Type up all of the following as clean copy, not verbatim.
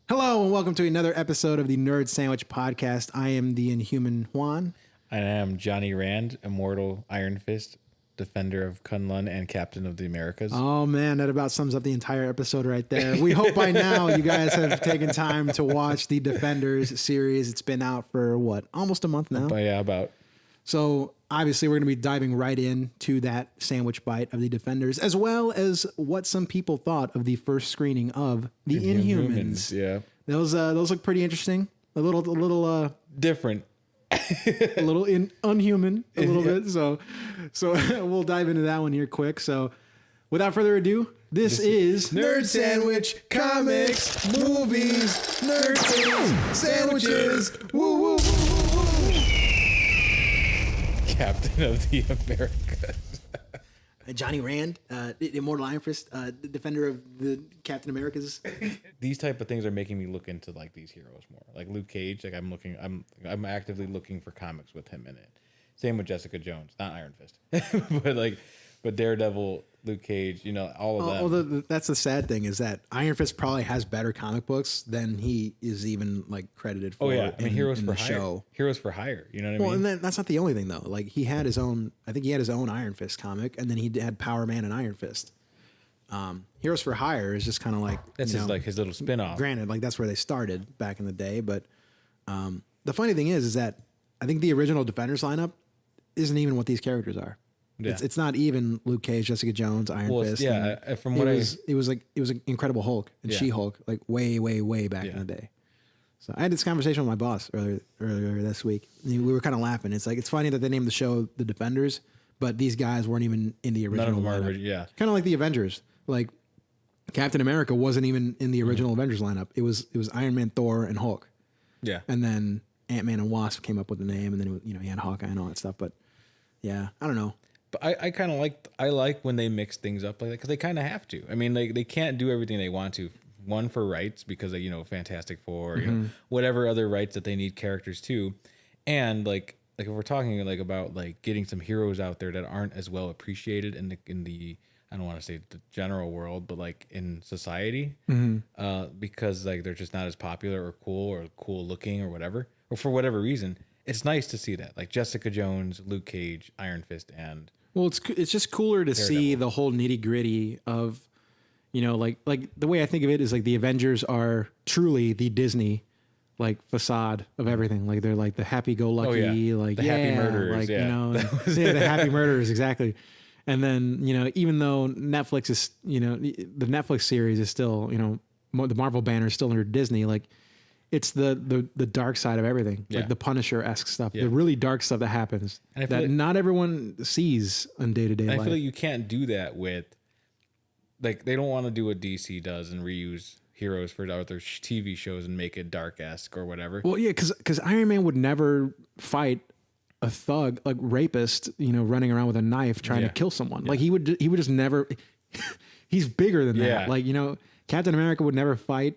Hello and welcome to another episode of the Nerd Sandwich Podcast. I am the Inhuman Juan. I am Johnny Rand, immortal Iron Fist, defender of Kunlun and captain of the Americas. Oh man, that about sums up the entire episode right there. We hope by now you guys have taken time to watch the Defenders series. It's been out for almost a month now? But yeah, about. So obviously we're going to be diving right into that sandwich bite of the Defenders, as well as what some people thought of the first screening of the Inhumans. Yeah. Those look pretty interesting. A little Different. a little unhuman a little bit. So we'll dive into that one here quick. So without further ado, this is Nerd Sandwich, comics, movies, nerd things, sandwiches. Woo, woo, woo, woo, woo. Captain of the Americas. Johnny Rand, immortal Iron Fist, defender of the Captain Americas. These type of things are making me look into like these heroes more. Like Luke Cage, like I'm actively looking for comics with him in it. Same with Jessica Jones, not Iron Fist, but Daredevil, Luke Cage, all of them. That's the sad thing is that Iron Fist probably has better comic books than he is even like credited for. Oh yeah, I mean Heroes in for the Hire. show. Heroes for Hire. You know what I mean? And that's not the only thing though. Like he had his own. I think he had his own Iron Fist comic, and then he had Power Man and Iron Fist. Heroes for Hire is just kind of like that's his little spin-off. Granted, like that's where they started back in the day, but the funny thing is that I think the original Defenders lineup isn't even what these characters are. Yeah. It's not even Luke Cage, Jessica Jones, Iron Fist. Yeah, from what it was an Incredible Hulk and She-Hulk, like way back in the day. So I had this conversation with my boss earlier this week. We were kind of laughing. It's like it's funny that they named the show The Defenders, but these guys weren't even in the original. None of them are. Kind of like the Avengers. Like Captain America wasn't even in the original Avengers lineup. It was Iron Man, Thor, and Hulk. Yeah, and then Ant-Man and Wasp came up with the name, and then he had Hawkeye and all that stuff. But yeah, I don't know. But I kind of like when they mix things up like that because they kind of have to. I mean, they can't do everything they want to. One for rights because of, Fantastic Four, whatever other rights that they need characters to, and like if we're talking like about like getting some heroes out there that aren't as well appreciated in the I don't want to say the general world, but like in society, because like they're just not as popular or cool looking or whatever, or for whatever reason. It's nice to see that, like Jessica Jones, Luke Cage, Iron Fist, and it's just cooler to see the whole nitty gritty of, like the way I think of it is like the Avengers are truly the Disney like facade of everything. Like they're like the happy go lucky, like happy murderers, the happy murderers exactly. And then even though Netflix is the Netflix series is still the Marvel banner is still under Disney, like. It's the dark side of everything, like the Punisher-esque stuff, the really dark stuff that happens that like, not everyone sees on day-to-day life. I feel like you can't do that with, like, they don't want to do what DC does and reuse heroes for other TV shows and make it dark-esque or whatever. Well, yeah, because Iron Man would never fight a thug, like rapist, running around with a knife trying to kill someone. Yeah. Like he would just never. He's bigger than that. Like Captain America would never fight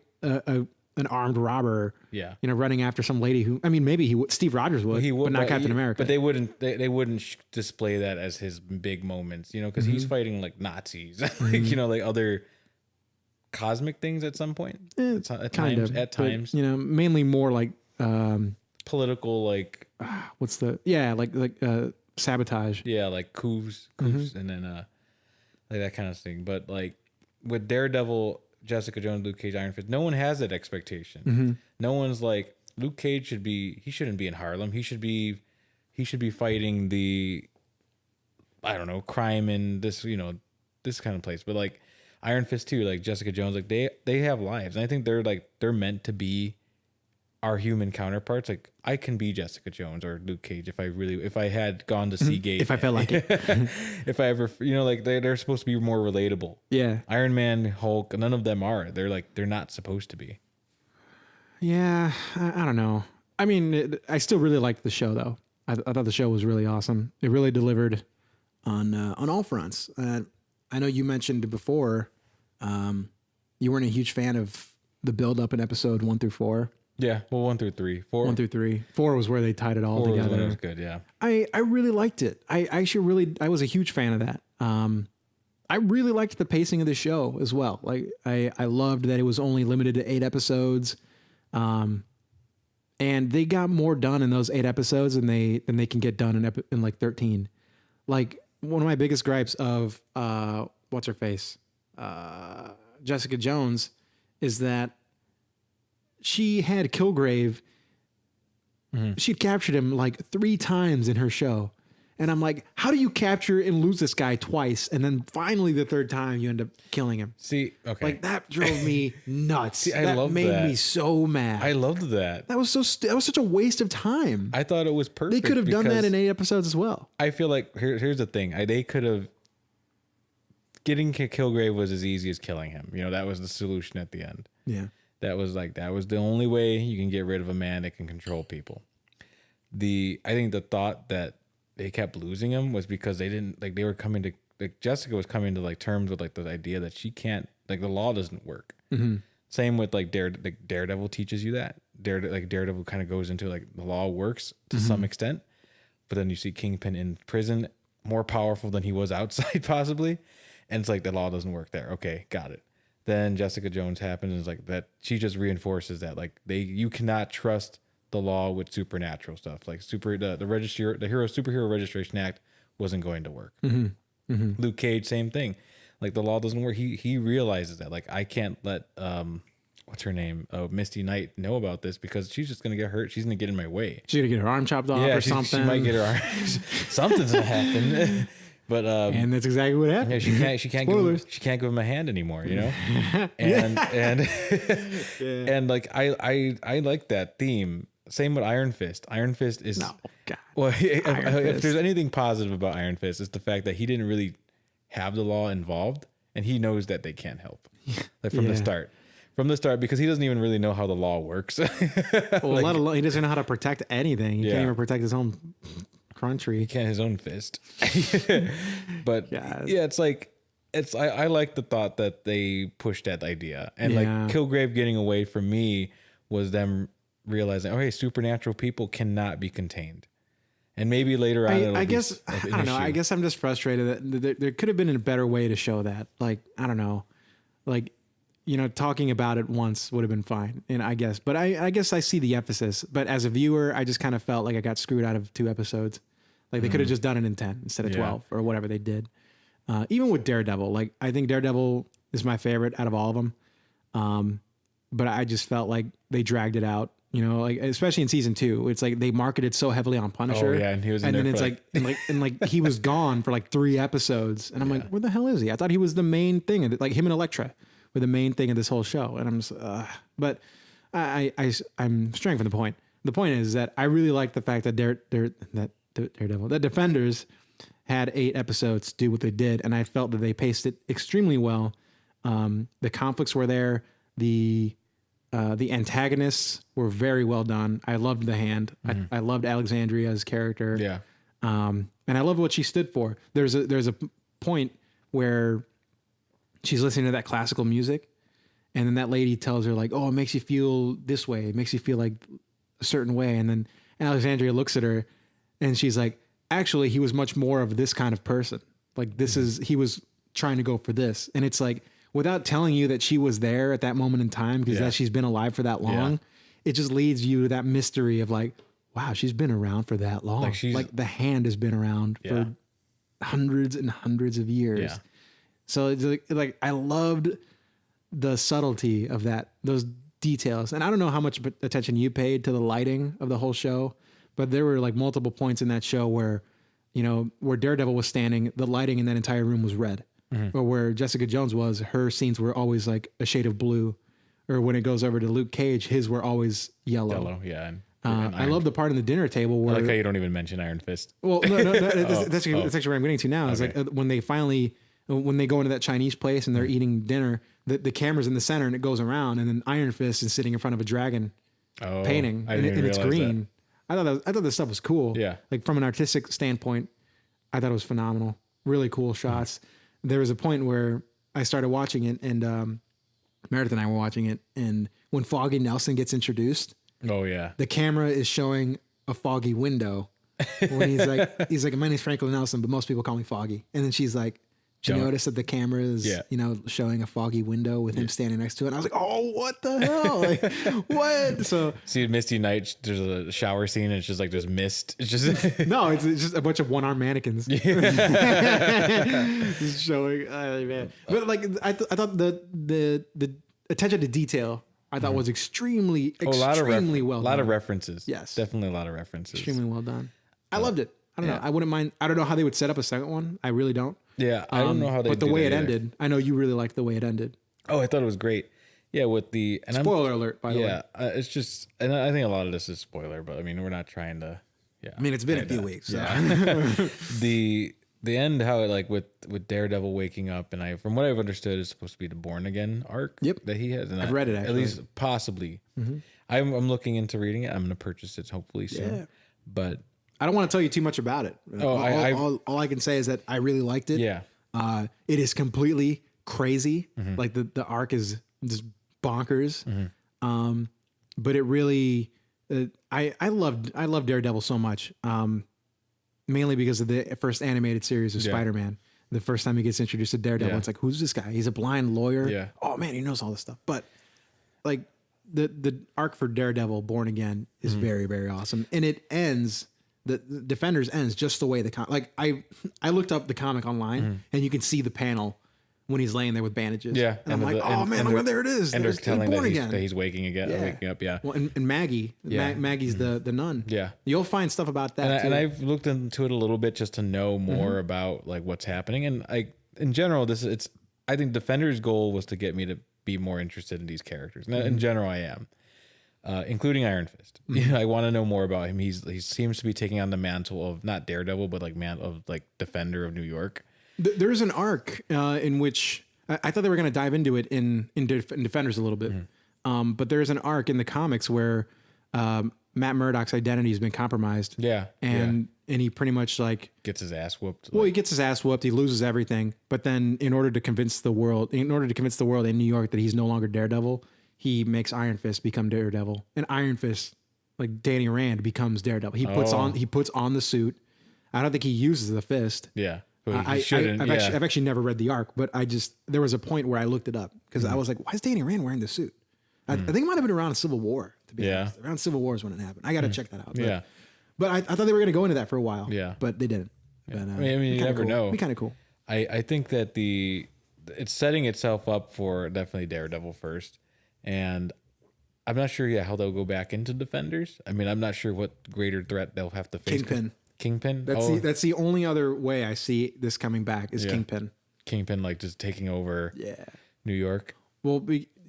an armed robber, running after some lady who, I mean, maybe he would, Steve Rogers would, but not Captain America. But they wouldn't display that as his big moments, because he's fighting like Nazis, like other cosmic things at some point. At times, mainly more like political, like sabotage. Yeah, like coups, and then like that kind of thing. But like with Daredevil, Jessica Jones, Luke Cage, Iron Fist, no one has that expectation. No one's like Luke Cage he shouldn't be in Harlem. He should be fighting the, I don't know, crime in this this kind of place. But like Iron Fist too, like Jessica Jones, like they have lives, and I think they're meant to be our human counterparts. Like I can be Jessica Jones or Luke Cage if I had gone to Seagate, if I felt like it, if I ever, like they're supposed to be more relatable. Yeah. Iron Man, Hulk, none of them are. They're not supposed to be. Yeah. I don't know. I mean, I still really liked the show though. I thought the show was really awesome. It really delivered on all fronts. I know you mentioned before, you weren't a huge fan of the build up in episode 1 through 4. Yeah, well, 1 through 3. 4. 1 through 3. 4 was where they tied it all 4 together. Was when it was good, yeah. I really liked it. I was a huge fan of that. I really liked the pacing of the show as well. Like I loved that it was only limited to 8 episodes. And they got more done in those 8 episodes than they can get done in like 13. Like one of my biggest gripes of what's her face? Jessica Jones is that she had Kilgrave. She'd captured him like 3 times in her show. And I'm like, how do you capture and lose this guy twice? And then finally the 3rd time you end up killing him. See, okay. Like that drove me nuts. See, that made me so mad. I loved that. That was such a waste of time. I thought it was perfect. They could have done that in 8 episodes as well. I feel like here's the thing. They could have getting Kilgrave was as easy as killing him. You know, that was the solution at the end. Yeah. That was the only way you can get rid of a man that can control people. I think the thought that they kept losing him was because they were coming to, like, Jessica was coming to like terms with like the idea that she can't, like, the law doesn't work. Same with like Daredevil teaches you that. Daredevil kind of goes into like the law works to some extent, but then you see Kingpin in prison, more powerful than he was outside possibly. And it's like the law doesn't work there. Okay, got it. Then Jessica Jones happens and it's like that. She just reinforces that like you cannot trust the law with supernatural stuff. Like the Superhero Registration Act wasn't going to work. Luke Cage, same thing. Like the law doesn't work. He realizes that like I can't let what's her name? Misty Knight know about this because she's just gonna get hurt. She's gonna get in my way. She's gonna get her arm chopped off or something. She might get her arm. Something's gonna happen. But and that's exactly what happened. Yeah, she can't give him a hand anymore, you know. And and like I like that theme. Same with Iron Fist. Iron Fist is if there's anything positive about Iron Fist, it's the fact that he didn't really have the law involved, and he knows that they can't help. Like from the start. From the start, because he doesn't even really know how the law works. Well, let alone he doesn't know how to protect anything. He can't even protect his own country. He can't his own fist. But it's like I like the thought that they pushed that idea. And like Kilgrave getting away from me was them realizing, okay, supernatural people cannot be contained. And maybe later on, I guess I don't know. I guess I'm just frustrated that there could have been a better way to show that. Like, I don't know, like, you know, talking about it once would have been fine. And I guess I see the emphasis, but as a viewer, I just kind of felt like I got screwed out of 2 episodes. Like they could have just done it in 10 instead of 12 or whatever they did. Even with Daredevil, like I think Daredevil is my favorite out of all of them. But I just felt like they dragged it out. You know, like especially in season 2, it's like they marketed so heavily on Punisher. Oh yeah, and he was, and then it's like he was gone for like 3 episodes, and I'm like, where the hell is he? I thought he was the main thing, like him and Elektra were the main thing of this whole show, and I'm just, but I'm straying from the point. The point is that I really like the fact that Daredevil, the Defenders had 8 episodes to do what they did, and I felt that they paced it extremely well. The conflicts were there. The antagonists were very well done. I loved the Hand. I loved Alexandria's character. Yeah. And I love what she stood for. There's a point where she's listening to that classical music, and then that lady tells her like, "Oh, it makes you feel this way. It makes you feel like a certain way." And then Alexandria looks at her, and she's like, "Actually, he was much more of this kind of person. Like he was trying to go for this." And it's like, without telling you that she was there at that moment in time, because that she's been alive for that long, it just leads you to that mystery of like, wow, she's been around for that long. Like the Hand has been around for hundreds and hundreds of years. Yeah. So it's like I loved the subtlety of those details. And I don't know how much attention you paid to the lighting of the whole show, but there were like multiple points in that show where, you know, where Daredevil was standing, the lighting in that entire room was red. Or where Jessica Jones was, her scenes were always like a shade of blue. Or when it goes over to Luke Cage, his were always yellow. Yeah. I love the part in the dinner table where... I like how you don't even mention Iron Fist. Well, no, that's actually where I'm getting to now. Is like when they go into that Chinese place and they're eating dinner, the camera's in the center and it goes around, and then Iron Fist is sitting in front of a dragon painting, and it's green. That. I thought this stuff was cool. Yeah. Like from an artistic standpoint, I thought it was phenomenal. Really cool shots. There was a point where I started watching it, and Meredith and I were watching it, and when Foggy Nelson gets introduced, the camera is showing a foggy window when he's like, my name's Franklin Nelson, but most people call me Foggy. And then she's like, Did you notice that the camera is, showing a foggy window with him standing next to it? And I was like, oh, what the hell? Like, what? So see, Misty Night, there's a shower scene and it's just like this mist. It's just no, it's just a bunch of one-armed mannequins. Just showing, man. But like, I thought the attention to detail I thought was extremely well done. A lot of references. Yes, definitely a lot of references. Extremely well done. I loved it. I don't know. I wouldn't mind. I don't know how they would set up a second one. I really don't. Yeah, I don't know how they. But the way it ended, I know you really liked the way it ended. Oh, I thought it was great. Yeah, with the spoiler alert, by the way. Yeah, it's just, and I think a lot of this is spoiler, but I mean, we're not trying to. Yeah, I mean, it's been a few weeks. So. Yeah. the end, how it like with Daredevil waking up, and from what I've understood, is supposed to be the Born Again arc. Yep. That he has. And I've read it actually. At least possibly. Mm-hmm. I'm looking into reading it. I'm going to purchase it hopefully soon. Yeah. But I don't want to tell you too much about it. All I can say is that I really liked it. Yeah. It is completely crazy. Mm-hmm. Like the arc is just bonkers. Mm-hmm. But it really, I love Daredevil so much. Mainly because of the first animated series of Spider-Man. The first time he gets introduced to Daredevil, it's like, who's this guy? He's a blind lawyer. Yeah. Oh man, he knows all this stuff. But like the arc for Daredevil Born Again is very, very awesome. And it ends, the Defenders ends just the way I looked up the comic online and you can see the panel when he's laying there with bandages. Yeah. And I'm like, oh man, look, there it is. And they're telling that he's waking again, waking up. Yeah. Well, and Maggie, Maggie's the nun. Yeah. You'll find stuff about that. And I've looked into it a little bit just to know more about like what's happening. And in general, I think Defender's goal was to get me to be more interested in these characters. And in general, I am. Including Iron Fist. I want to know more about him. He seems to be taking on the mantle of not Daredevil, but like Defender of New York. There's an arc in which I thought they were going to dive into it in Defenders a little bit, but there's an arc in the comics where Matt Murdock's identity has been compromised. Yeah, and he pretty much like gets his ass whooped. Well, he gets his ass whooped. He loses everything, but then in order to convince the world in New York that he's no longer Daredevil, he makes Iron Fist become Daredevil, and Iron Fist, like Danny Rand, becomes Daredevil. He puts on the suit. I don't think he uses the fist. Yeah. I've actually never read the arc, but there was a point where I looked it up because I was like, why is Danny Rand wearing this suit? I think it might have been around Civil War, to be honest. Around Civil War is when it happened. I got to check that out. But I thought they were going to go into that for a while. Yeah. But they didn't. But, I mean you never know. It'd be kind of cool. I think that it's setting itself up for definitely Daredevil first. And I'm not sure how they'll go back into Defenders. I mean, I'm not sure what greater threat they'll have to face. Kingpin. That's the only other way I see this coming back is Kingpin. Kingpin, like just taking over. New York. Well,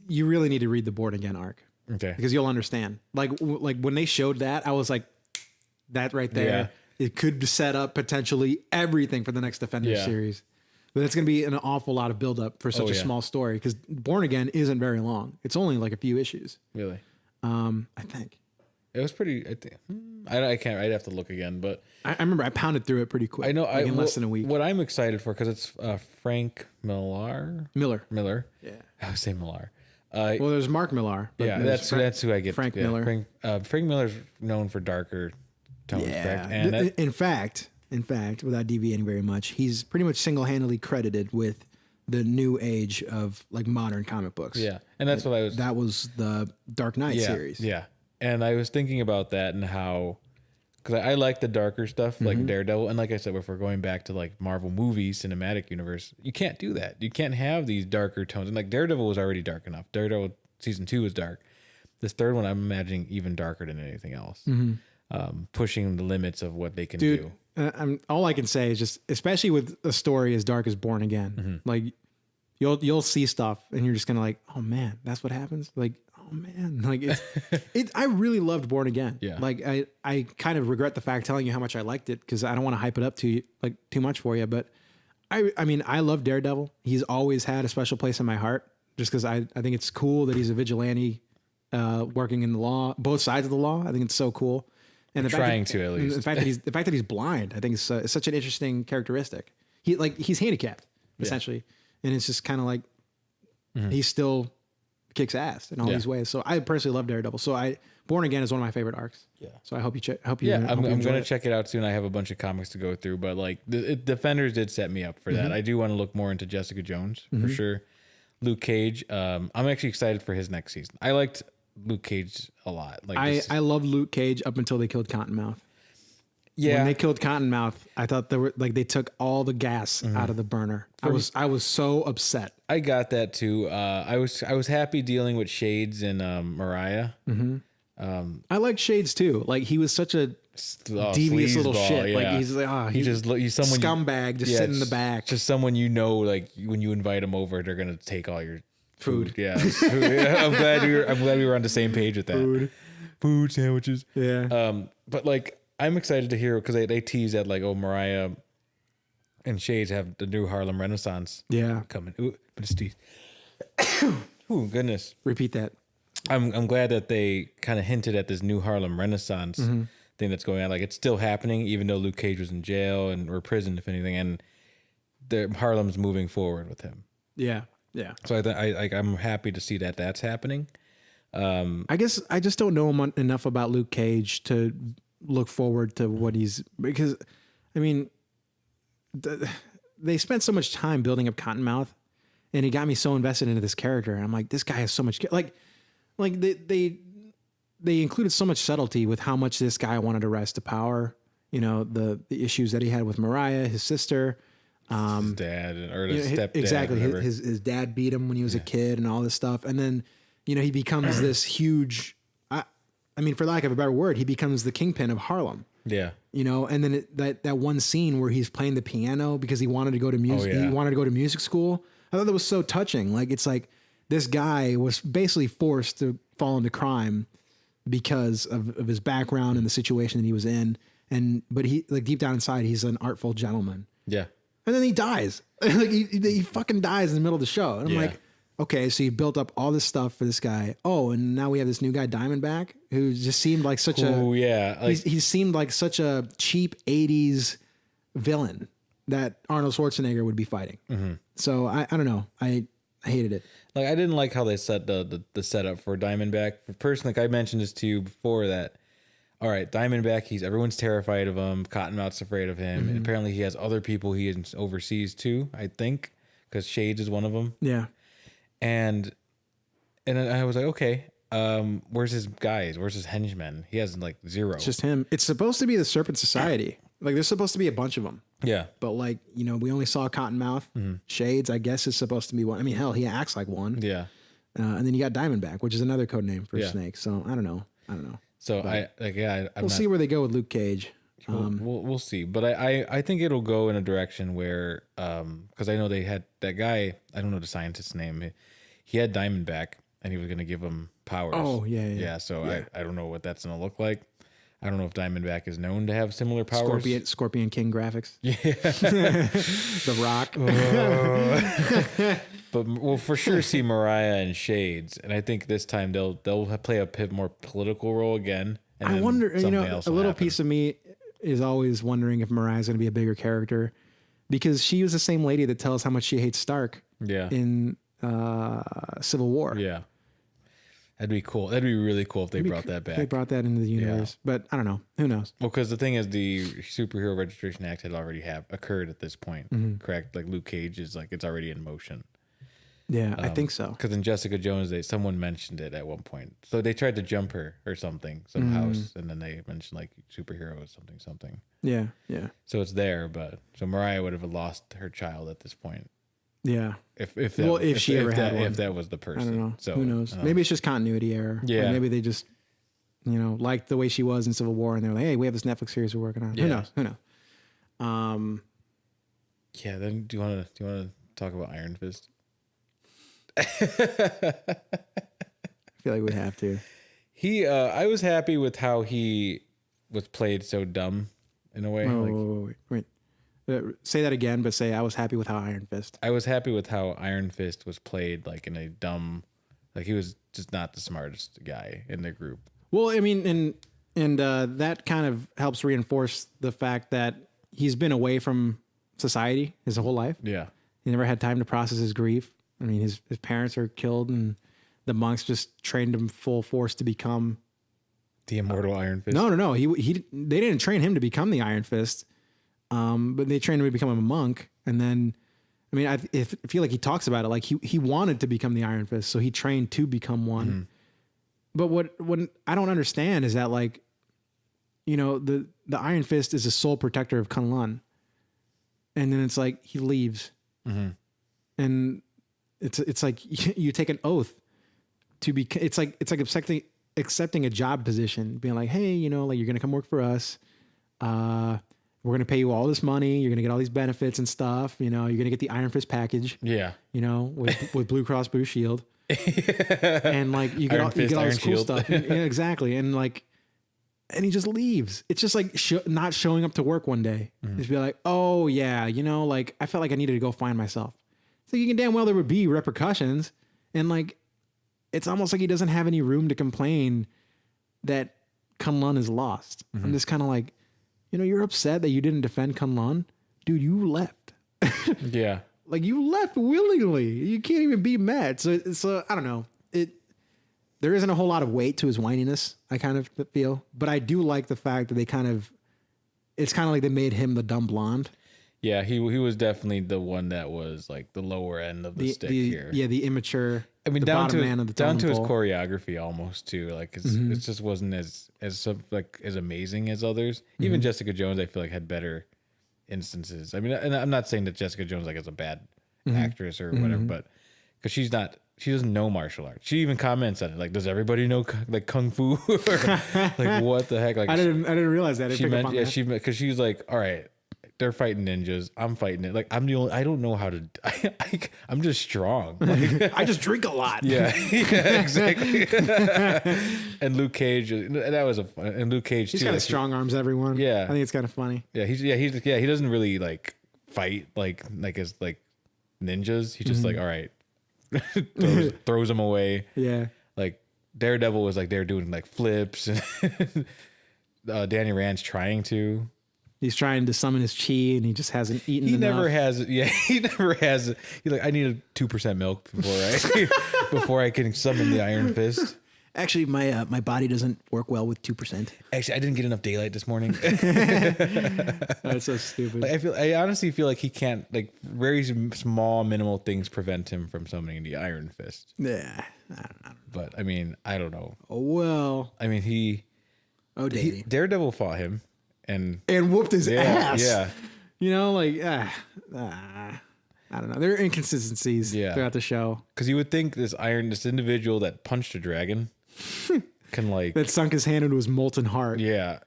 you really need to read the Born Again arc. Okay. Because you'll understand. Like when they showed that, I was like, that right there, it could set up potentially everything for the next Defenders series. But it's going to be an awful lot of buildup for such a small story because Born Again isn't very long. It's only like a few issues. Really? I think. It was pretty. I can't. I'd have to look again, but I remember I pounded through it pretty quick. I know. In less than a week. What I'm excited for because it's Frank Miller. Yeah. I would say Millar. Well, there's Mark Millar. Yeah, that's who I get. Frank Miller. Frank Miller's known for darker tones. Yeah. Correct? And in fact, without deviating very much, he's pretty much single-handedly credited with the new age of like modern comic books. Yeah, and that's what I was. That was the Dark Knight series. Yeah, and I was thinking about that and how, because I like the darker stuff like Daredevil, and like I said, if we're going back to like Marvel movies, cinematic universe, you can't do that. You can't have these darker tones. And like Daredevil was already dark enough. Daredevil season 2 was dark. This third one, I'm imagining even darker than anything else, pushing the limits of what they can do. All I can say is just, especially with a story as dark as Born Again, like you'll see stuff and you're just gonna like, oh man, that's what happens. Like, oh man, like I really loved Born Again. Yeah. Like I kind of regret the fact telling you how much I liked it because I don't want to hype it up too much for you. But I mean, I love Daredevil. He's always had a special place in my heart just because I think it's cool that he's a vigilante working in the law, both sides of the law. I think it's so cool. And at least the fact that he's blind, I think is such an interesting characteristic. He's handicapped essentially, and it's just kind of like he's still kicks ass in all these ways. So I personally love Daredevil. So Born Again is one of my favorite arcs. Yeah. So I hope you check. I'm going to check it out soon. I have a bunch of comics to go through, but like Defenders did set me up for that. I do want to look more into Jessica Jones for sure. Luke Cage. I'm actually excited for his next season. I liked Luke Cage a lot. Like I love Luke Cage up until they killed Cottonmouth. Yeah. When they killed Cottonmouth, I thought they took all the gas out of the burner. I was so upset. I got that too. I was happy dealing with Shades and Mariah. I like Shades too. Like he was such a devious little shit. Yeah. Like he's like, he's someone scumbag just sitting in the back. Just someone like when you invite him over, they're gonna take all your food. Yeah, I'm glad we were on the same page with that. Food sandwiches. Yeah. But like I'm excited to hear because they tease that like Mariah and Shades have the new Harlem Renaissance. Yeah. Coming. Ooh, but it's teased. Ooh, goodness. Repeat that. I'm glad that they kind of hinted at this new Harlem Renaissance thing that's going on. Like it's still happening, even though Luke Cage was in jail or prison, if anything, and Harlem's moving forward with him. Yeah, yeah. So I'm happy to see that that's happening. I guess I just don't know enough about Luke Cage to look forward to what because, I mean, they spent so much time building up Cottonmouth, and it got me so invested into this character. And I'm like, this guy has so much like they included so much subtlety with how much this guy wanted to rise to power. You know, the issues that he had with Mariah, his sister, his dad or his stepdad. Exactly. His dad beat him when he was a kid and all this stuff. And then, you know, he becomes this huge, I mean, for lack of a better word, he becomes the kingpin of Harlem. Yeah. You know, and then that one scene where he's playing the piano because he wanted to go to music. He wanted to go to music school. I thought that was so touching. Like, it's like this guy was basically forced to fall into crime because of his background and the situation that he was in. But he, like, deep down inside, he's an artful gentleman. Yeah. And then he dies. Like he fucking dies in the middle of the show. And I'm like, okay, so you built up all this stuff for this guy. Oh, and now we have this new guy, Diamondback, who just seemed like such he seemed like such a cheap 80s villain that Arnold Schwarzenegger would be fighting. Mm-hmm. So I don't know. I hated it. Like, I didn't like how they set the setup for Diamondback. Personally, like I mentioned this to you before that, all right, Diamondback, everyone's terrified of him. Cottonmouth's afraid of him. And apparently he has other people he oversees too, I think, because Shades is one of them. Yeah. And I was like, okay, where's his guys? Where's his henchmen? He has like zero. It's just him. It's supposed to be the Serpent Society. Like, there's supposed to be a bunch of them. Yeah. But, like, you know, we only saw Cottonmouth. Shades, I guess, is supposed to be one. I mean, hell, he acts like one. Yeah. And then you got Diamondback, which is another code name for Snake. So I don't know. So we'll see where they go with Luke Cage. We'll see, but I think it'll go in a direction where because I know they had that guy. I don't know the scientist's name. He had Diamondback, and he was going to give him powers. Oh yeah. So I don't know what that's going to look like. I don't know if Diamondback is known to have similar powers. Scorpion King graphics. Yeah. The Rock. But we'll for sure see Mariah and Shades, and I think this time they'll play a bit more political role again. And I wonder, you know, a little piece of me is always wondering if Mariah's going to be a bigger character, because she was the same lady that tells how much she hates Stark. Yeah. In Civil War. Yeah. That'd be cool. That'd be really cool if they brought that back. They brought that into the universe, but I don't know. Who knows? Well, because the thing is, the Superhero Registration Act had already occurred at this point, correct? Like Luke Cage is like it's already in motion. Yeah, I think so. Because in Jessica Jones, someone mentioned it at one point. So they tried to jump her or something, some house, and then they mentioned like superhero something. Yeah. So it's there, so Mariah would have lost her child at this point. Yeah. If she ever had one. If that was the person. I don't know. So who knows? Maybe it's just continuity error. Yeah. Or maybe they just, you know, liked the way she was in Civil War, and they're like, hey, we have this Netflix series we're working on. Yeah. Who knows? Yeah. Then do you want to talk about Iron Fist? I feel like we'd have to. I was happy with how he was played so dumb in a way. Wait. Say that again, but say I was happy with how Iron Fist. I was happy with how Iron Fist was played, like in a dumb, like he was just not the smartest guy in the group. Well, I mean, and that kind of helps reinforce the fact that he's been away from society his whole life. Yeah. He never had time to process his grief. I mean, his parents are killed in the monks just trained him full force to become the immortal Iron Fist. No. They didn't train him to become the Iron Fist, but they trained him to become a monk. And then, I mean, I feel like he talks about it like he wanted to become the Iron Fist, so he trained to become one. Mm-hmm. But what I don't understand is that, like, you know, the Iron Fist is the sole protector of Kunlun, and then it's like he leaves, and it's like you take an oath to be. It's like accepting a job position, being like, hey, you know, like, you're gonna come work for us. We're gonna pay you all this money. You're gonna get all these benefits and stuff. You know, you're gonna get the Iron Fist package. Yeah. You know, with Blue Cross Blue Shield. And like you get all this cool stuff. Yeah, exactly. And like, and he just leaves. It's just like not showing up to work one day. Just be like, oh yeah, you know, like, I felt like I needed to go find myself. So you can damn well there would be repercussions, and like, it's almost like he doesn't have any room to complain that Kunlun is lost. I'm just kind of like, you know, you're upset that you didn't defend Kunlun, dude. You left. Yeah. Like, you left willingly. You can't even be mad. So I don't know. There isn't a whole lot of weight to his whininess, I kind of feel. But I do like the fact that it's kind of like they made him the dumb blonde. Yeah, he was definitely the one that was like the lower end of the stick here. Yeah, the immature. I mean, down to his choreography almost too. Like, it just wasn't as amazing as others. Even Jessica Jones, I feel like, had better instances. I mean, and I'm not saying that Jessica Jones like is a bad actress or whatever, but because she doesn't know martial arts. She even comments on it, like, does everybody know like kung fu? Or, like, what the heck? Like, I didn't realize that. Because she's like, all right, they're fighting ninjas. I'm fighting it. Like, I'm the only. I don't know how to. I'm just strong. Like, I just drink a lot. Yeah, exactly. And Luke Cage. That was and Luke Cage. He's kind of strong arms everyone. Yeah, I think it's kind of funny. Yeah, he doesn't really like fight like as like ninjas. He's just like, all right, throws them away. Yeah, like Daredevil was like they're doing like flips, and Danny Rand's trying to. He's trying to summon his chi, and he just hasn't eaten enough. He never has. He's like, I need a 2% milk before I can summon the Iron Fist. Actually, my body doesn't work well with 2%. Actually, I didn't get enough daylight this morning. That's so stupid. Like, I honestly feel like he can't, like, very small, minimal things prevent him from summoning the Iron Fist. Yeah, I don't know. But I mean, I don't know. Oh well. I mean, Daredevil fought him. And whooped his ass. Yeah. You know, like, I don't know. There are inconsistencies throughout the show. Because you would think this individual that punched a dragon can, like, that sunk his hand into his molten heart. Yeah.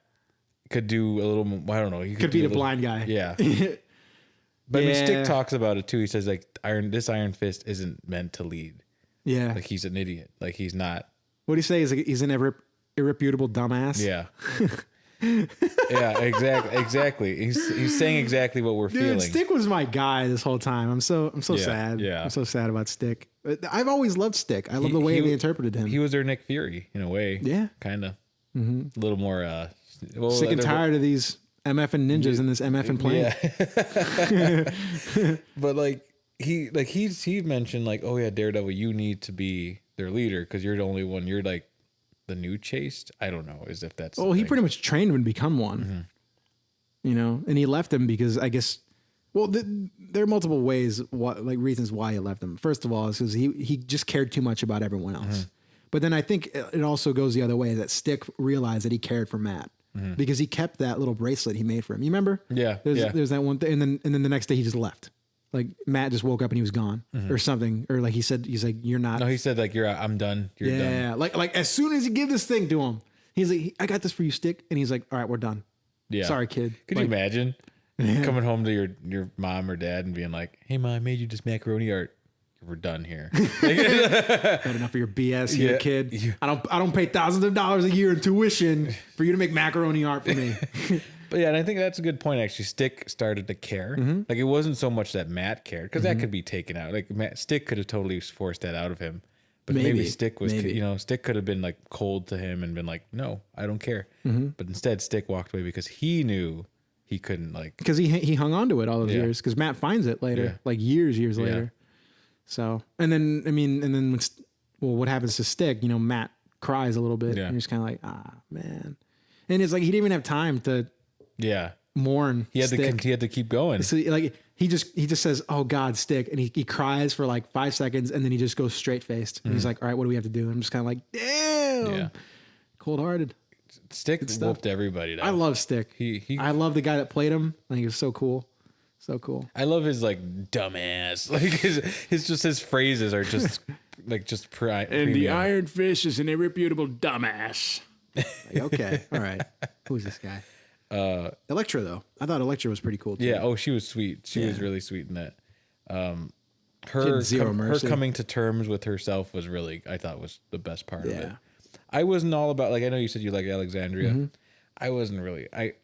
Could do a little, I don't know. He could beat a blind guy. Yeah. But I mean, Stick talks about it too. He says, like, this Iron Fist isn't meant to lead. Yeah. Like, he's an idiot. Like, he's not. What do you say? He's an irreputable dumbass? Yeah. Yeah, exactly. He's saying exactly what we're feeling. Stick was my guy this whole time. I'm so sad. Yeah, I'm so sad about Stick. I've always loved Stick. I love the way they interpreted him. He was their Nick Fury in a way. Yeah, kind of. A little more. Sick and tired of these MF and ninjas in this MF and plane. Yeah. But like he mentioned, like, oh yeah, Daredevil, you need to be their leader because you're the only one. You're like the new Chased. I don't know as if that's. Oh, he pretty much trained him to become one. You know, and he left him because I guess. Well, there are multiple ways, reasons why he left him. First of all, is because he just cared too much about everyone else. But then I think it also goes the other way, that Stick realized that he cared for Matt because he kept that little bracelet he made for him. You remember? Yeah. There's that one thing, and then the next day he just left. Like, Matt just woke up and he was gone or something, or like he's like, you're not. No, he said like, I'm done. You're done. Yeah, like as soon as he give this thing to him, he's like, I got this for you, Stick, and he's like, all right, we're done. Yeah. Sorry, kid. Could you imagine coming home to your mom or dad and being like, hey, Mom, I made you this macaroni art. We're done here. Got enough of your BS here, kid. I don't pay thousands of dollars a year in tuition for you to make macaroni art for me. But yeah, and I think that's a good point, actually. Stick started to care. Like, it wasn't so much that Matt cared, because that could be taken out. Like, Stick could have totally forced that out of him. But maybe Stick was, Stick could have been like cold to him and been like, no, I don't care. But instead, Stick walked away because he knew he couldn't, like. Because he hung on to it all those years, because Matt finds it later, like years later. So, and then well, what happens to Stick? You know, Matt cries a little bit. Yeah. And he's kind of like, man. And it's like he didn't even have time to mourn. He had to keep going. So like he just says, "Oh God, Stick," and he cries for like 5 seconds, and then he just goes straight faced. And he's like, "All right, what do we have to do?" I'm just kind of like, "Damn, cold hearted." Stick whooped everybody down. I love Stick. I love the guy that played him. I think he was so cool. So cool. I love his like dumbass. Like his phrases are just like just and the Iron Fist is an irreputable dumbass. Like, okay, all right. Who's this guy? Elektra though. I thought Elektra was pretty cool too. Yeah. Oh, she was sweet. She was really sweet in that. Her coming to terms with herself was really, I thought, was the best part of it. I wasn't all about, like, I know you said you like Alexandria. Mm-hmm. I wasn't really. I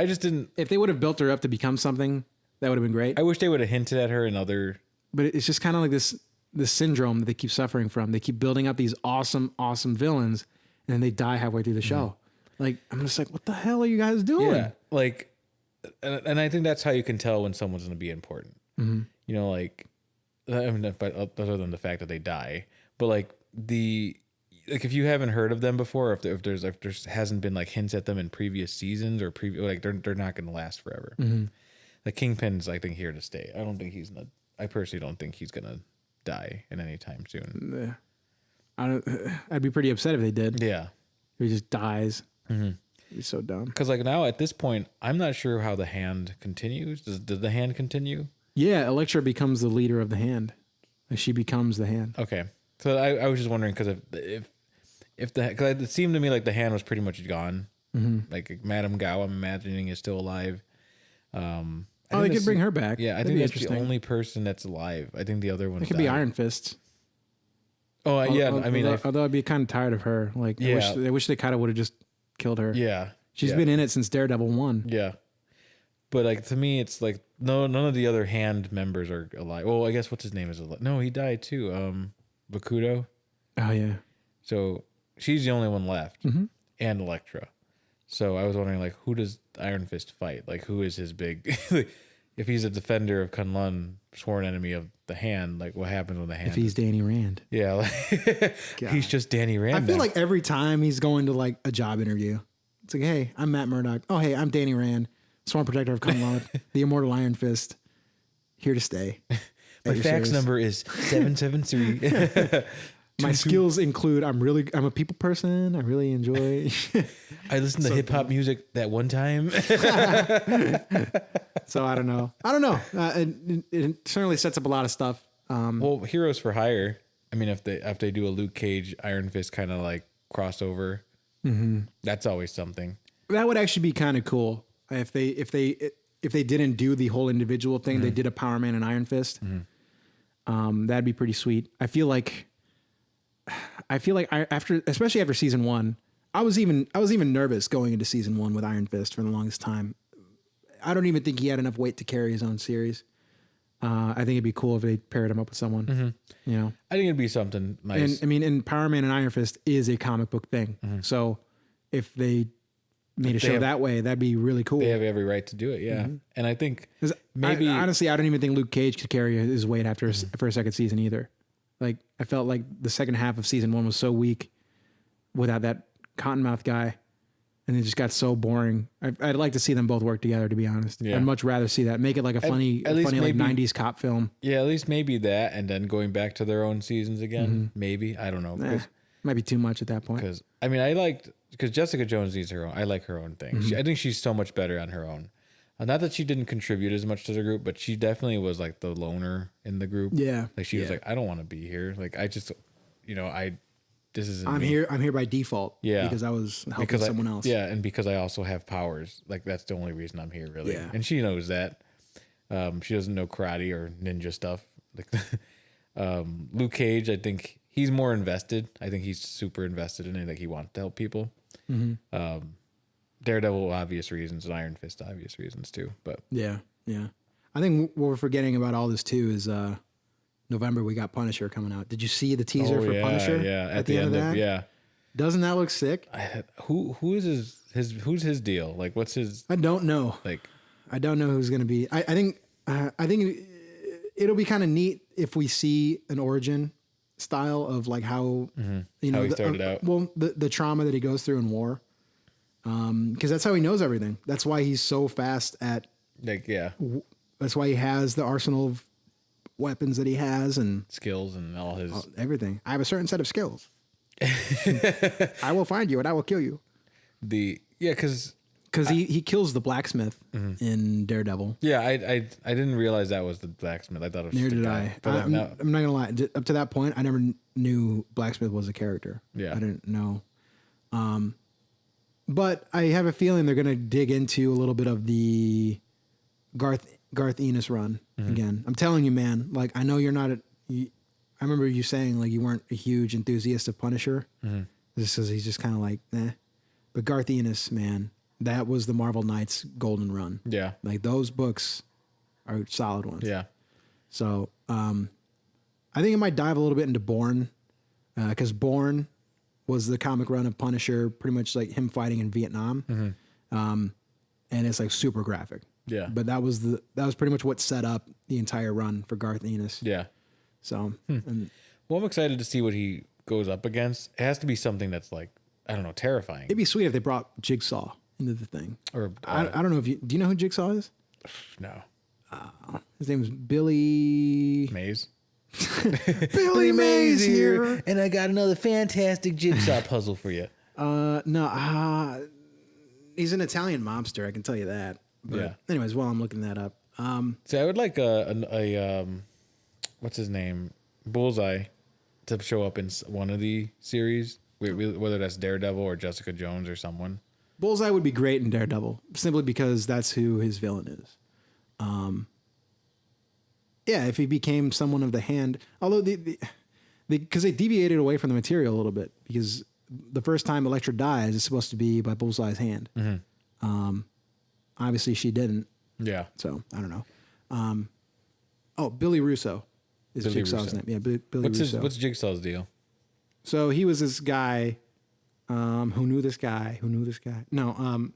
just didn't. If they would have built her up to become something, that would have been great. I wish they would have hinted at her in other. But it's just kind of like this syndrome that they keep suffering from. They keep building up these awesome villains, and then they die halfway through the show. Like, I'm just like, what the hell are you guys doing? Yeah, like, and I think that's how you can tell when someone's going to be important. Mm-hmm. You know, like, I mean, other than the fact that they die, but like if you haven't heard of them before, if there hasn't been like hints at them in previous seasons or like they're not going to last forever. Mm-hmm. The Kingpin's, I think, here to stay. I personally don't think he's going to die in any time soon. I'd be pretty upset if they did. Yeah, if he just dies. Mm-hmm. He's so dumb. Because like now at this point, I'm not sure how the Hand continues. Does the Hand continue? Yeah, Elektra becomes the leader of the Hand. Like, she becomes the Hand. Okay, so I was just wondering because because it seemed to me like the Hand was pretty much gone. Mm-hmm. Like Madame Gao, I'm imagining, is still alive. They could bring her back. Yeah, I think that's the only person that's alive. I think the other one. It could be Iron Fist. Oh yeah, I mean, although I'd be kind of tired of her. Like, I wish they kind of would have just killed her. Yeah, she's been in it since Daredevil 1. Yeah, but like to me, it's like none of the other Hand members are alive. Well, I guess what's his name is alive. No, he died too. Bakudo. Oh yeah. So she's the only one left, and Elektra. So I was wondering, like, who does Iron Fist fight? Like, who is his big? If he's a defender of Kunlun, sworn enemy of the Hand, like, what happens when the Hand? If he's Danny Rand, yeah, like, he's just Danny Rand. I feel like every time he's going to like a job interview, it's like, hey, I'm Matt Murdock. Oh, hey, I'm Danny Rand, sworn protector of Kunlun, the immortal Iron Fist, here to stay. My fax number is 773. My skills include I'm a people person. I really enjoy. I listen to hip hop music that one time. So I don't know. It certainly sets up a lot of stuff. Well, Heroes for Hire. I mean, if they do a Luke Cage Iron Fist kind of like crossover, that's always something. That would actually be kind of cool if they didn't do the whole individual thing. They did a Power Man and Iron Fist. That'd be pretty sweet. I feel like especially after season 1, I was even nervous going into season 1 with Iron Fist for the longest time. I don't even think he had enough weight to carry his own series. I think it'd be cool if they paired him up with someone. Mm-hmm. You know, I think it'd be something nice. And I mean, and Power Man and Iron Fist is a comic book thing. Mm-hmm. So if they made a show that way, that'd be really cool. They have every right to do it. Yeah. Mm-hmm. And I think maybe honestly, I don't even think Luke Cage could carry his weight for a second season either. Like, I felt like the second half of season 1 was so weak without that Cottonmouth guy, and it just got so boring. I'd like to see them both work together, to be honest. Yeah. I'd much rather see that. Make it like a funny like 90s cop film. Yeah, at least maybe that, and then going back to their own seasons again. Mm-hmm. Maybe. I don't know. Might be too much at that point. Because, I mean, because Jessica Jones needs her own. I like her own thing. Mm-hmm. I think she's so much better on her own. Not that she didn't contribute as much to the group, but she definitely was like the loner in the group. Yeah. Like she was like, I don't want to be here. Like I just, this isn't I'm me. here. I'm here by default. Yeah. Because I was helping someone else. Yeah. And because I also have powers. Like that's the only reason I'm here really. Yeah. And she knows that. She doesn't know karate or ninja stuff. Like Luke Cage, I think he's more invested. I think he's super invested in it. Like he wants to help people. Mm-hmm. Daredevil, obvious reasons, and Iron Fist, obvious reasons too. But yeah. I think what we're forgetting about all this too is November we got Punisher coming out. Did you see the teaser for Punisher? Yeah, at the end of that. Yeah. Doesn't that look sick? Who is who's his deal? Like, what's his? I don't know. Like, I don't know who's going to be. I think it'll be kind of neat if we see an origin style of like how how he started out. Well, the trauma that he goes through in war, because that's how he knows everything. That's why he's so fast at Like, yeah, that's why he has the arsenal of weapons that he has and skills and all his everything. I have a certain set of skills. I will find you and I will kill you. Because he kills the blacksmith in Daredevil. Yeah, I didn't realize that was the blacksmith. I thought it was Neither just a did guy. I. But I'm not gonna lie. Up to that point, I never knew blacksmith was a character. Yeah, I didn't know. But I have a feeling they're gonna dig into a little bit of the Garth Ennis run again. I'm telling you, man. Like, I know you're not. I remember you saying like you weren't a huge enthusiast of Punisher. Just because he's just kind of like, eh. But Garth Ennis, man, that was the Marvel Knights golden run. Yeah, like those books are solid ones. Yeah. So I think it might dive a little bit into Bourne, because Bourne was the comic run of Punisher, pretty much like him fighting in Vietnam, and it's like super graphic. Yeah. But that was pretty much what set up the entire run for Garth Ennis. Yeah. So, well, I'm excited to see what he goes up against. It has to be something that's like, I don't know, terrifying. It'd be sweet if they brought Jigsaw into the thing. Or I don't know if do you know who Jigsaw is? No. His name is Billy Mays. Billy Mays here. And I got another fantastic jigsaw puzzle for you. No, he's an Italian mobster. I can tell you that. But Yeah. anyways, while I'm looking that up, See, I would like a what's his name, Bullseye, to show up in one of the series, whether that's Daredevil or Jessica Jones or someone. Bullseye would be great in Daredevil, simply because that's who his villain is. Yeah, if he became someone of the Hand, although because they deviated away from the material a little bit, because the first time Elektra dies is supposed to be by Bullseye's hand. Obviously she didn't. Yeah. So I don't know. Billy Russo is Billy Jigsaw's Russo. name. Yeah, Billy Russo. What's Jigsaw's deal? So he was this guy who knew this guy. No.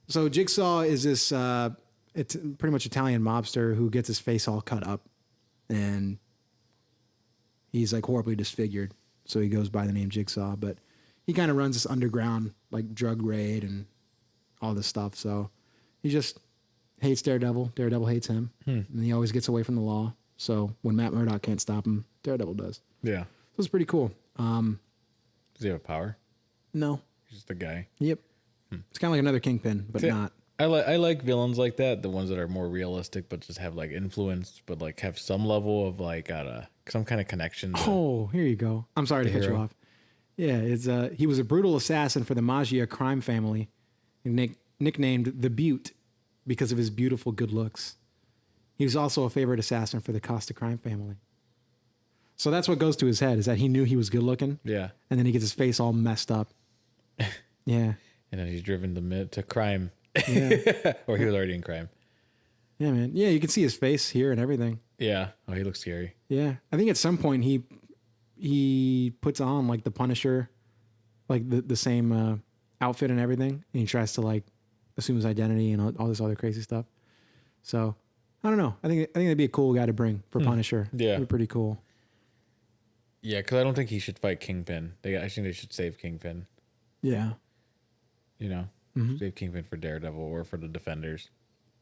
So Jigsaw is this it's pretty much Italian mobster who gets his face all cut up, and he's like horribly disfigured. So he goes by the name Jigsaw, but he kind of runs this underground like drug raid and all this stuff. So he just hates Daredevil. Daredevil hates him, and he always gets away from the law. So when Matt Murdock can't stop him, Daredevil does. Yeah. So it's pretty cool. Does he have a power? No. He's just a guy. Yep. It's kind of like another Kingpin, but not. I like villains like that, the ones that are more realistic, but just have like influence, but like have some level of like some kind of connection. Oh, here you go. I'm sorry to cut you off. Yeah, it's he was a brutal assassin for the Maggia crime family, nicknamed the Butte because of his beautiful good looks. He was also a favorite assassin for the Costa crime family. So that's what goes to his head, is that he knew he was good looking. Yeah. And then he gets his face all messed up. Yeah. And then he's driven to crime. Yeah. Or he was already in crime. Yeah, man. Yeah, you can see his face here and everything. Yeah. Oh, he looks scary. Yeah. I think at some point he puts on like the Punisher, like the same outfit and everything. And he tries to like assume his identity and all this other crazy stuff. So I don't know. I think that'd be a cool guy to bring for Punisher. Yeah. It'd be pretty cool. Yeah, because I don't think he should fight Kingpin. I think they should save Kingpin. Yeah. You know, save Kingpin for Daredevil or for the Defenders.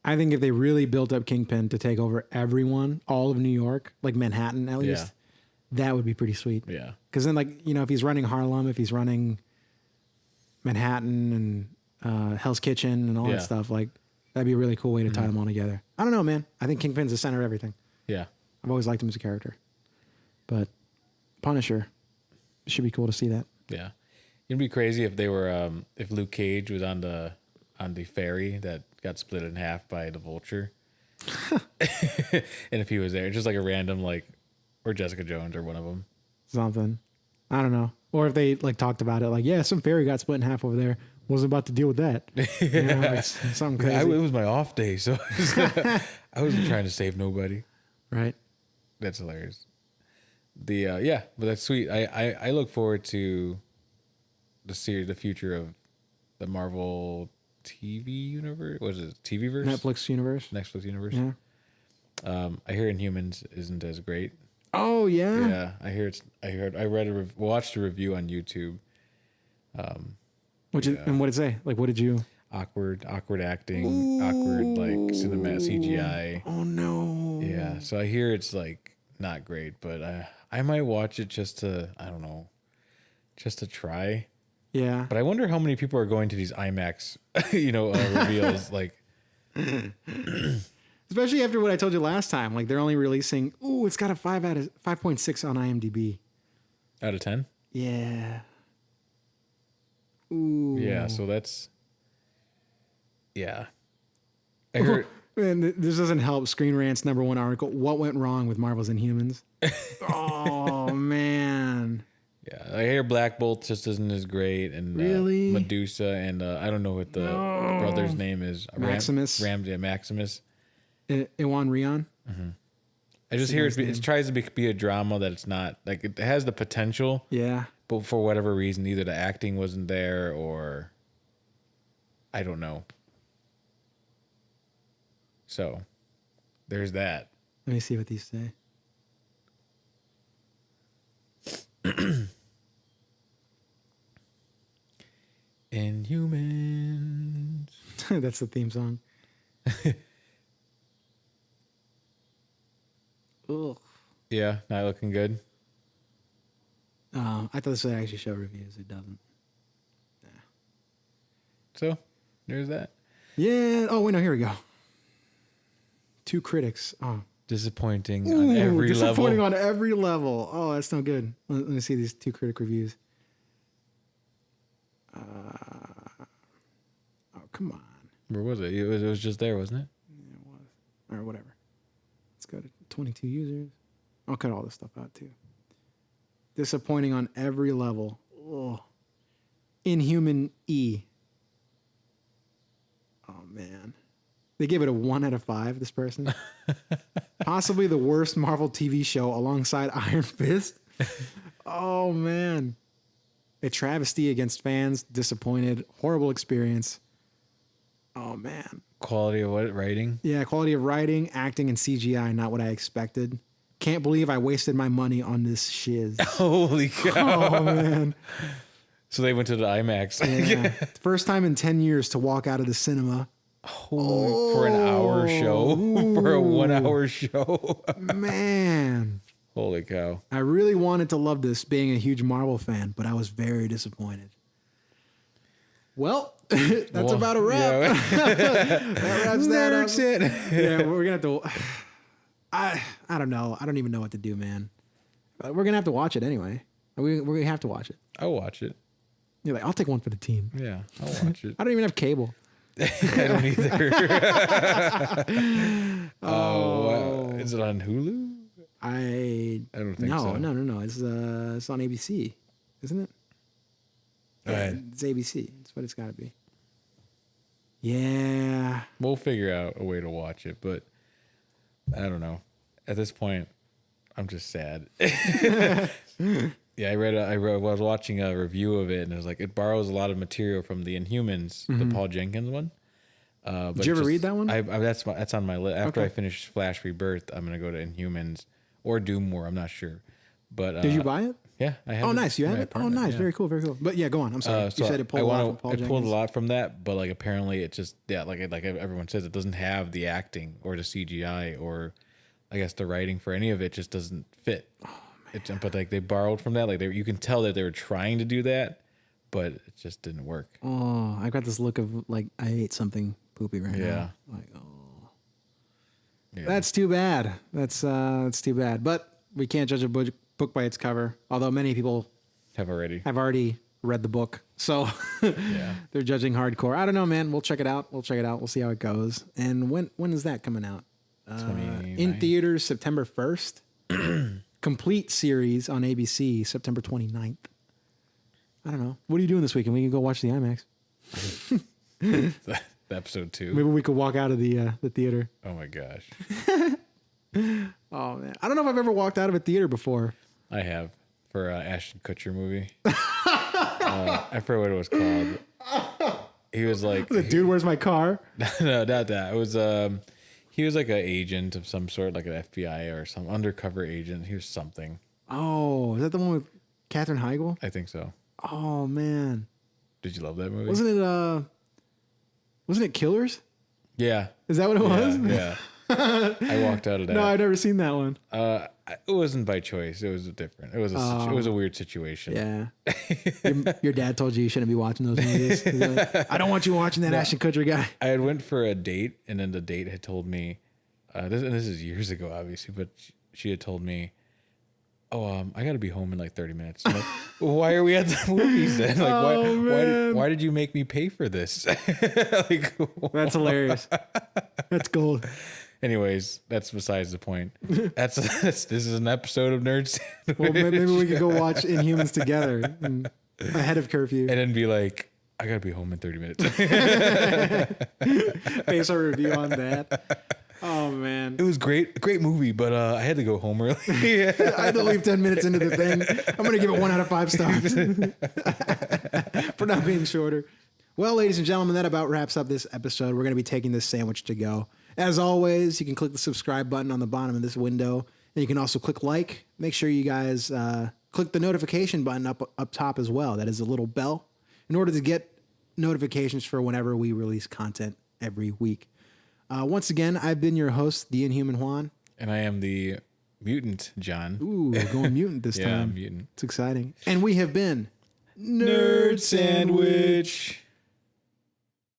I think if they really built up Kingpin to take over everyone, all of New York, like Manhattan at least, that would be pretty sweet. Yeah. Because then, like, you know, if he's running Harlem, if he's running Manhattan and Hell's Kitchen and all that stuff, like, that'd be a really cool way to tie them all together. I don't know, man. I think Kingpin's the center of everything. Yeah. I've always liked him as a character. But Punisher, it should be cool to see that. Yeah. It'd be crazy if they were if Luke Cage was on the ferry that got split in half by the Vulture. And if he was there, just like a random or Jessica Jones or one of them. Something. I don't know. Or if they like talked about it, like, yeah, some ferry got split in half over there. Wasn't about to deal with that. You know, like, something crazy. It was my off day, so I wasn't trying to save nobody. Right. That's hilarious. But that's sweet. I look forward to the future of the Marvel TV universe. What is it? TV verse? Netflix universe. Netflix universe. Yeah. I hear Inhumans isn't as great. Oh yeah. Yeah, I watched a review on YouTube. And what did it say? Like, what did you? Awkward acting, awkward like cinematic CGI. Oh no. Yeah, so I hear it's like not great, but I might watch it just to, I don't know, just to try. Yeah. But I wonder how many people are going to these IMAX, reveals. Like, especially after what I told you last time. Like, they're only releasing. Ooh, it's got a 5.6 on IMDb. out of 10. Yeah. Ooh. Yeah, so that's. Yeah. I heard. And this doesn't help. Screen Rant's #1 article. What went wrong with Marvel's Inhumans? Oh man. Yeah, I hear Black Bolt just isn't as great, and really Medusa, and I don't know what the brother's name is. Maximus. Maximus. Iwan Rion. Mm-hmm. I just hear it tries to be a drama that it's not. Like, it has the potential. Yeah. But for whatever reason, either the acting wasn't there or I don't know. So there's that. Let me see what these say. Inhumans. That's the theme song. Ugh. Yeah, not looking good. I thought this would actually show reviews. It doesn't. Yeah. So there's that. Yeah. Oh wait, no. Here we go. 2 critics. Oh, disappointing on every level. Disappointing on every level. Oh, that's no good. Let me see these 2 critic reviews. Oh, come on. Where was it? It was just there, wasn't it? Yeah, it was. Or whatever. Let's go to 22 users. I'll cut all this stuff out too. Disappointing on every level. Ugh. Inhuman E. Oh, man. They gave it a 1 out of 5, this person. Possibly the worst Marvel TV show alongside Iron Fist. Oh, man. A travesty against fans. Disappointed. Horrible experience. Oh, man. Quality of what? Writing? Yeah, quality of writing, acting, and CGI. Not what I expected. Can't believe I wasted my money on this shiz. Holy cow. Oh, man. So they went to the IMAX. Yeah. First time in 10 years to walk out of the cinema. For an hour show. For a 1 hour show. Man. Holy cow. I really wanted to love this, being a huge Marvel fan, but I was very disappointed. Well, that's about a wrap. Yeah. That wraps that up. Yeah, we're going to have to... I don't know. I don't even know what to do, man. We're going to have to watch it anyway. We're going to have to watch it. I'll watch it. You're like, I'll take one for the team. Yeah, I'll watch it. I don't even have cable. I don't either. Is it on Hulu? I don't think so. No. It's on ABC, isn't it? It's ABC. That's what it's got to be. Yeah. We'll figure out a way to watch it, but I don't know. At this point, I'm just sad. Yeah, I was watching a review of it, and it was like, it borrows a lot of material from the Inhumans, the Paul Jenkins one. Did you ever read that one? That's on my list. After I finish Flash Rebirth, I'm gonna go to Inhumans or Doom War. I'm not sure. But did you buy it? Yeah, I have. Oh, nice. You have it. Oh, nice. Yeah. Very cool. Very cool. But yeah, go on. I'm sorry. So you said it pulled a lot from Paul Jenkins. It pulled a lot from that, but like apparently it just like everyone says, it doesn't have the acting or the CGI or I guess the writing for any of it just doesn't fit. Oh, but like they borrowed from that. Like you can tell that they were trying to do that, but it just didn't work. Oh, I got this look of like I ate something poopy right now. Like, oh, yeah. That's too bad. That's too bad. But we can't judge a book by its cover. Although many people have already read the book, so yeah. They're judging hardcore. I don't know, man. We'll check it out. We'll see how it goes. And when is that coming out? In theaters September 1st. Complete series on ABC September 29th. I don't know. What are you doing this weekend? We can go watch the IMAX. Episode 2. Maybe we could walk out of the theater. Oh my gosh. Oh man, I don't know if I've ever walked out of a theater before. I have for Ashton Kutcher movie. I forget what it was called. He was like, "The dude, where's my car?" No, not that. It was He was like an agent of some sort, like an FBI or some undercover agent. He was something. Oh, is that the one with Katherine Heigl? I think so. Oh man, did you love that movie? Wasn't it Killers? Yeah. Is that what it was? Yeah. I walked out of that. No, I've never seen that one. It wasn't by choice. It was different. It was a weird situation. Yeah. your dad told you shouldn't be watching those movies. Like, I don't want you watching that Ashton Kutcher guy. I had went for a date, and then the date had told me, this is years ago, obviously, but she had told me, "Oh, I got to be home in like 30 minutes." I'm like, well, why are we at the movies then? Like, why did you make me pay for this? Like, that's hilarious. That's gold. Anyways, that's besides the point. This is an episode of Nerd Sandwich. Well, maybe we could go watch Inhumans together ahead of curfew, and then be like, "I gotta be home in 30 minutes." Base our review on that. Oh man, it was great movie, but I had to go home early. I had to leave 10 minutes into the thing. I'm gonna give it 1 out of 5 stars for not being shorter. Well, ladies and gentlemen, that about wraps up this episode. We're gonna be taking this sandwich to go. As always, you can click the subscribe button on the bottom of this window, and you can also click like. Make sure you guys click the notification button up top as well. That is a little bell in order to get notifications for whenever we release content every week. Once again, I've been your host, the Inhuman Juan. And I am the mutant John. Ooh, we're going mutant this time. Yeah, mutant. It's exciting. And we have been Nerd Sandwich.